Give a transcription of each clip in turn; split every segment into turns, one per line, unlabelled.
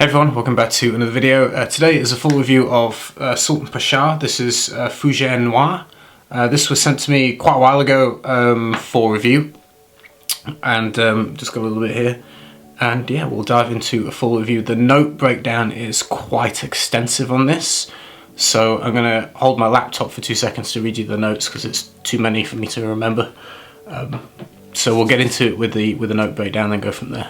everyone, welcome back to another video. Today is a full review of Sultan Pasha. This is Fougere Noire. This was sent to me quite a while ago for review, and just got a little bit here. And yeah, we'll dive into a full review. The note breakdown is quite extensive on this, so I'm going to hold my laptop for 2 seconds to read you the notes because it's too many for me to remember. So we'll get into it with the note breakdown and go from there.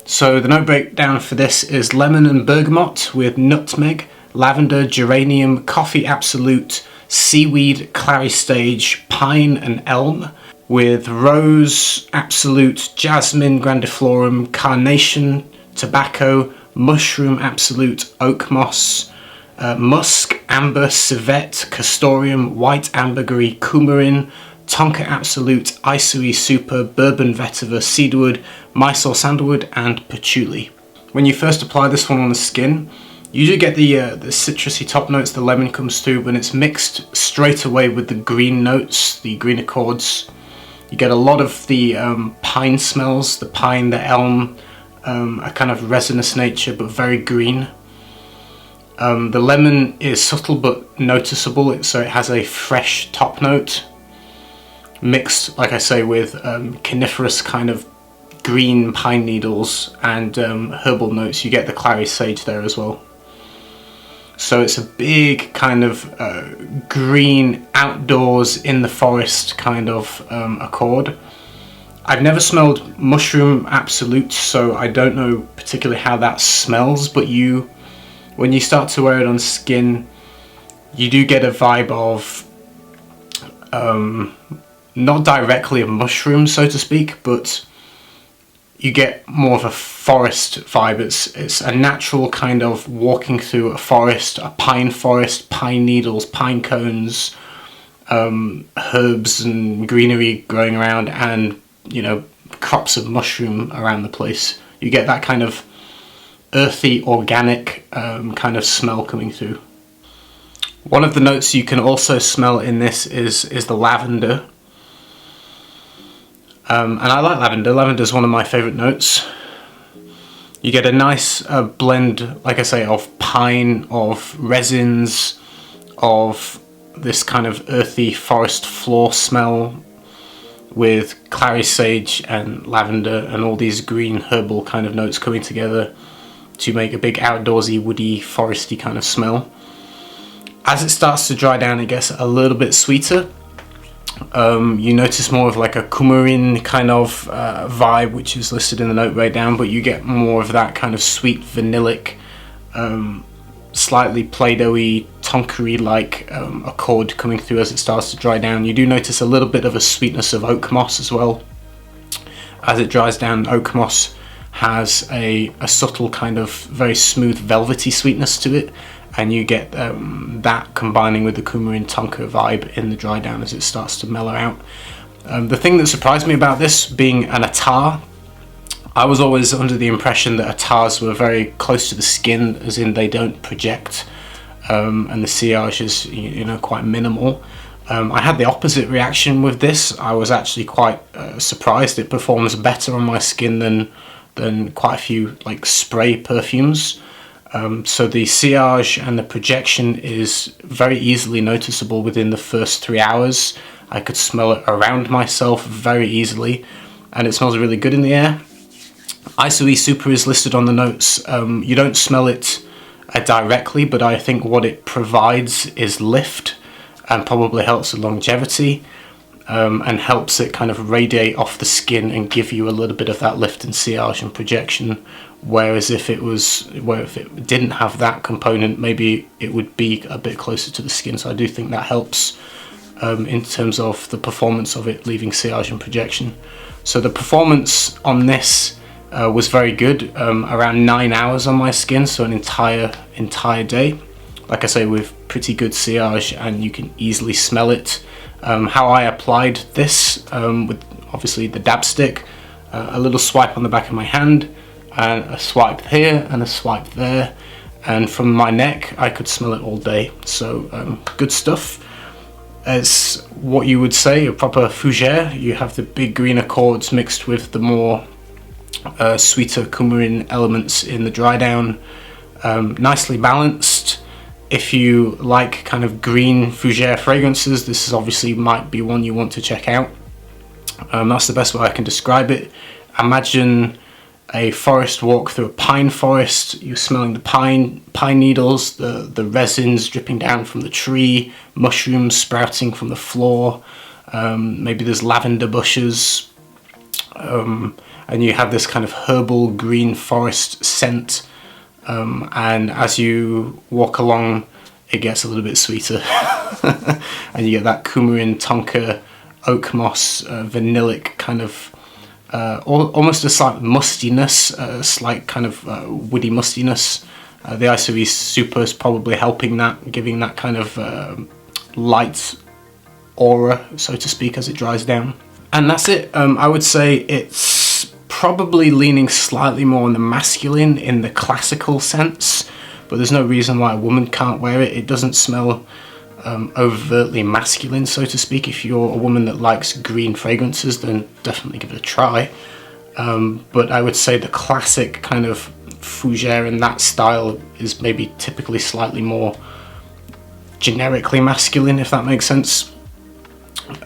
So the note breakdown for this is lemon and bergamot with nutmeg, lavender, geranium, coffee absolute, seaweed, clary sage, pine and elm, with rose, absolute, jasmine, grandiflorum, carnation, tobacco, mushroom absolute, oak moss, musk, amber, civet, castoreum, white ambergris, coumarin, tonka absolute, isoe super, bourbon vetiver, cedarwood, Mysore sandalwood and patchouli. When you first apply this one on the skin, you do get the citrusy top notes. The lemon comes through, but it's mixed straight away with the green notes, the green accords. You get a lot of the pine smells, the pine, the elm, a kind of resinous nature but very green. The lemon is subtle but noticeable, so it has a fresh top note mixed, like I say, with coniferous kind of green pine needles and herbal notes. You get the clary sage there as well. So it's a big kind of green, outdoors, in the forest kind of accord. I've never smelled mushroom absolute, so I don't know particularly how that smells, but when you start to wear it on skin, you do get a vibe of not directly a mushroom, so to speak, but you get more of a forest vibe. It's a natural kind of walking through a forest, pine needles, pine cones, herbs and greenery growing around, and crops of mushroom around the place. You get that kind of earthy, organic kind of smell coming through. One of the notes you can also smell in this is the lavender. And I like lavender. Lavender is one of my favourite notes. You get a nice blend, like I say, of pine, of resins, of this kind of earthy forest floor smell with clary sage and lavender and all these green herbal kind of notes coming together to make a big outdoorsy, woody, foresty kind of smell. As it starts to dry down, it gets a little bit sweeter. You notice more of like a coumarin kind of vibe, which is listed in the note breakdown, but you get more of that kind of sweet vanillic, slightly Play-Doh-y, tonkery-like accord coming through as it starts to dry down. You do notice a little bit of a sweetness of oak moss as well. As it dries down, oak moss has a subtle kind of very smooth velvety sweetness to it, and you get that combining with the coumarin tonka vibe in the dry down as it starts to mellow out. The thing that surprised me about this being an attar, I was always under the impression that attars were very close to the skin, as in they don't project, and the sillage is quite minimal. I had the opposite reaction with this. I was actually quite surprised. It performs better on my skin than quite a few like spray perfumes. So the sillage and the projection is very easily noticeable within the first 3 hours. I could smell it around myself very easily, and it smells really good in the air. Isoe super is listed on the notes. You don't smell it directly, but I think what it provides is lift and probably helps with longevity, and helps it kind of radiate off the skin and give you a little bit of that lift and sillage and projection. Whereas if it didn't have that component, maybe it would be a bit closer to the skin. So I do think that helps in terms of the performance of it leaving sillage and projection. So the performance on this was very good, around 9 hours on my skin, so an entire day. Like I say, with pretty good sillage, and you can easily smell it. How I applied this, with obviously the dab stick, a little swipe on the back of my hand, and a swipe here and a swipe there, and from my neck I could smell it all day. So good stuff. As what you would say a proper fougere, you have the big green accords mixed with the more sweeter coumarin elements in the dry down, nicely balanced. If you like kind of green Fougere fragrances, this is obviously might be one you want to check out. That's the best way I can describe it. Imagine a forest walk through a pine forest. You're smelling the pine needles, the resins dripping down from the tree, mushrooms sprouting from the floor, maybe there's lavender bushes, and you have this kind of herbal green forest scent, and as you walk along it gets a little bit sweeter and you get that coumarin, tonka, oak moss, vanillic kind of almost a slight mustiness, a slight kind of woody mustiness. The Isoe Super is probably helping that, giving that kind of light aura, so to speak, as it dries down. And that's it. I would say it's probably leaning slightly more on the masculine in the classical sense, but there's no reason why a woman can't wear it. It doesn't smell overtly masculine, so to speak. If you're a woman that likes green fragrances, then definitely give it a try. But I would say the classic kind of Fougere in that style is maybe typically slightly more generically masculine, if that makes sense.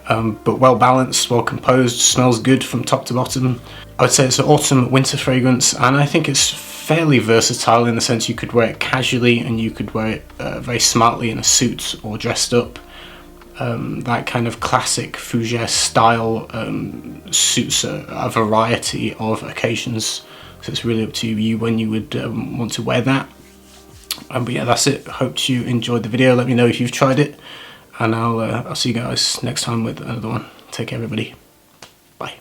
But well balanced, well composed, smells good from top to bottom. I would say it's an autumn winter fragrance, and I think it's fairly versatile in the sense you could wear it casually and you could wear it very smartly in a suit or dressed up. That kind of classic Fougere style suits a variety of occasions, so it's really up to you when you would want to wear that. But yeah, that's it. Hope you enjoyed the video. Let me know if you've tried it, and I'll see you guys next time with another one. Take care, everybody. Bye.